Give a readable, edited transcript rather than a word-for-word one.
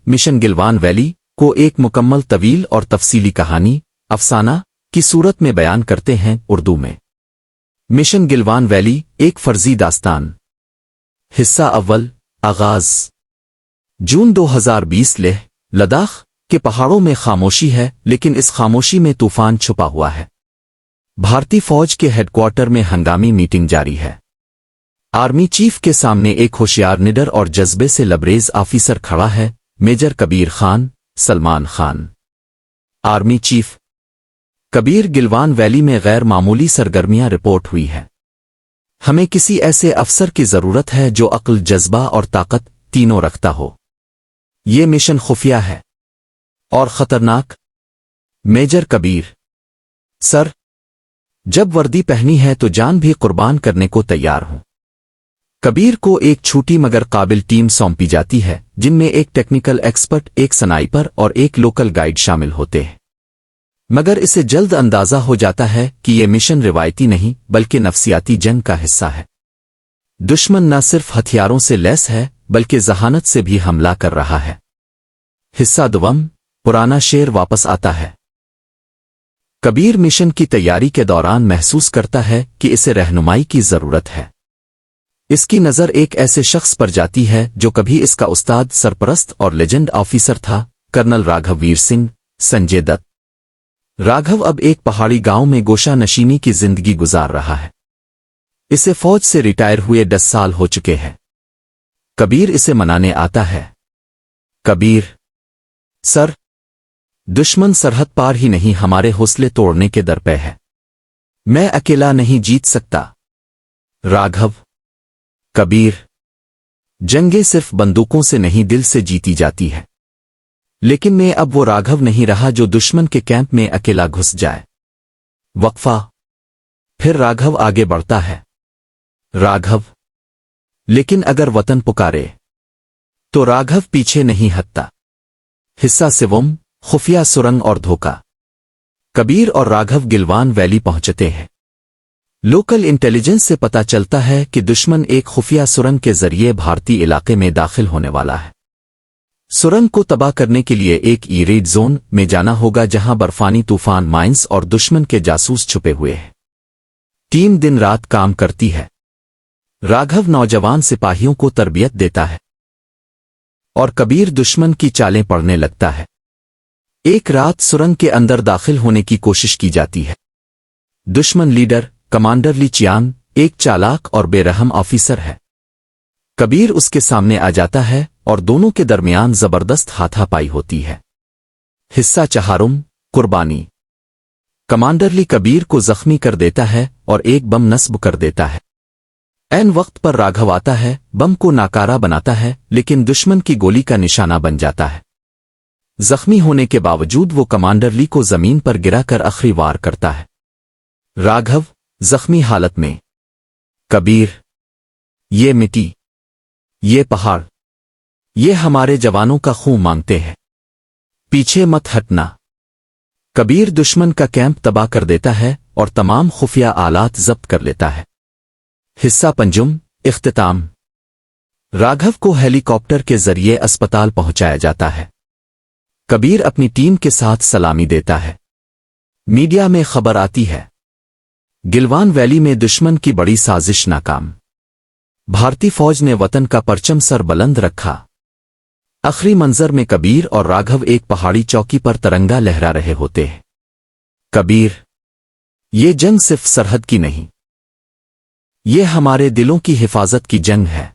Mission गिलवान valley को एक मुकम्मल तवील और तफसीली कहानी अफसाना की सूरत में बयान करते हैं उर्दू में। मिशन गिलवान वैली एक फर्जी दास्तान। हिस्सा अव्वल आगाज। जून 2020 लेह लद्दाख के पहाड़ों में खामोशी है, लेकिन इस खामोशी में तूफान छुपा हुआ है। भारतीय फौज के हेडक्वार्टर में हंगामी मीटिंग जारी है। आर्मी चीफ के सामने एक होशियार, निडर और जज्बे से लबरेज ऑफिसर खड़ा है, major Kabir Khan Salman Khan. Army chief Kabir, Galwan valley में गैर मामूली सरगर्मियां रिपोर्ट हुई है। हमें किसी ऐसे अफसर की जरूरत है जो अक्ल, जज्बा और ताकत तीनों रखता हो। ये मिशन खुफिया है और खतरनाक। मेजर कबीर, सर, जब वर्दी पहनी है तो जान भी कुर्बान करने को तैयार हूं। कबीर को एक छोटी मगर काबिल टीम सौंपी जाती है, जिनमें एक टेक्निकल एक्सपर्ट, एक स्नाइपर और एक लोकल गाइड शामिल होते हैं। मगर इसे जल्द अंदाजा हो जाता है कि यह मिशन रिवायती नहीं बल्कि नफसियाती जंग का हिस्सा है। दुश्मन न सिर्फ हथियारों से लैस है बल्कि जहानत से भी हमला कर रहा है। हिस्सा दुवम, पुराना शेर वापस आता है। कबीर मिशन की तैयारी के दौरान महसूस करता है कि इसे रहनुमाई की जरूरत है। इसकी नजर एक ऐसे शख्स पर जाती है जो कभी इसका उस्ताद, सरपरस्त और लेजेंड ऑफिसर था, कर्नल राघव वीर सिंह संजय दत्त। राघव अब एक पहाड़ी गांव में गोशा नशीनी की जिंदगी गुजार रहा है। इसे फौज से रिटायर हुए 10 साल हो चुके हैं। कबीर इसे मनाने आता है। कबीर, सर, दुश्मन सरहद पार ही नहीं, हमारे हौसले तोड़ने के दर पे है। मैं अकेला नहीं जीत सकता। राघव, कबीर, जंगें सिर्फ बंदूकों से नहीं, दिल से जीती जाती है। लेकिन मैं अब वो राघव नहीं रहा जो दुश्मन के कैंप में अकेला घुस जाए। वक्फा, फिर राघव आगे बढ़ता है। राघव, लेकिन अगर वतन पुकारे तो राघव पीछे नहीं हटता। हिस्सा सिवम, खुफिया सुरंग और धोखा। कबीर और राघव गिलवान वैली पहुंचते हैं। लोकल इंटेलिजेंस से पता चलता है कि दुश्मन एक खुफिया सुरंग के जरिए भारतीय इलाके में दाखिल होने वाला है। सुरंग को तबाह करने के लिए एक रेड जोन में जाना होगा जहां बर्फानी तूफान, माइंस और दुश्मन के जासूस छुपे हुए हैं। टीम दिन रात काम करती है। राघव नौजवान सिपाहियों को तरबियत देता है और कबीर दुश्मन की चालें पढ़ने लगता है। एक रात सुरंग के अंदर दाखिल होने की कोशिश की जाती है। दुश्मन लीडर कमांडर ली चियांग एक चालाक और बेरहम ऑफिसर है। कबीर उसके सामने आ जाता है और दोनों के दरमियान जबरदस्त हाथापाई होती है। हिस्सा चहारुम, कुर्बानी। कमांडर ली कबीर को जख्मी कर देता है और एक बम नस्ब कर देता है। ऐन वक्त पर राघव आता है, बम को नाकारा बनाता है, लेकिन दुश्मन की गोली का निशाना बन जाता है। जख्मी होने के बावजूद वो कमांडर ली को जमीन पर गिराकर आखिरी वार करता है। राघव जख्मी हालत में, कबीर, ये मिट्टी, ये पहाड़, ये हमारे जवानों का खून मांगते हैं, पीछे मत हटना। कबीर दुश्मन का कैंप तबाह कर देता है और तमाम खुफिया आलात जब्त कर लेता है। हिस्सा पंजुम, इख्तिताम। राघव को हेलीकॉप्टर के जरिए अस्पताल पहुंचाया जाता है। कबीर अपनी टीम के साथ सलामी देता है। मीडिया में खबर आती है, गिलवान वैली में दुश्मन की बड़ी साजिश नाकाम। भारतीय फौज ने वतन का परचम सर बुलंद रखा। आखिरी मंजर में कबीर और राघव एक पहाड़ी चौकी पर तिरंगा लहरा रहे होते हैं। कबीर, ये जंग सिर्फ सरहद की नहीं, ये हमारे दिलों की हिफाजत की जंग है।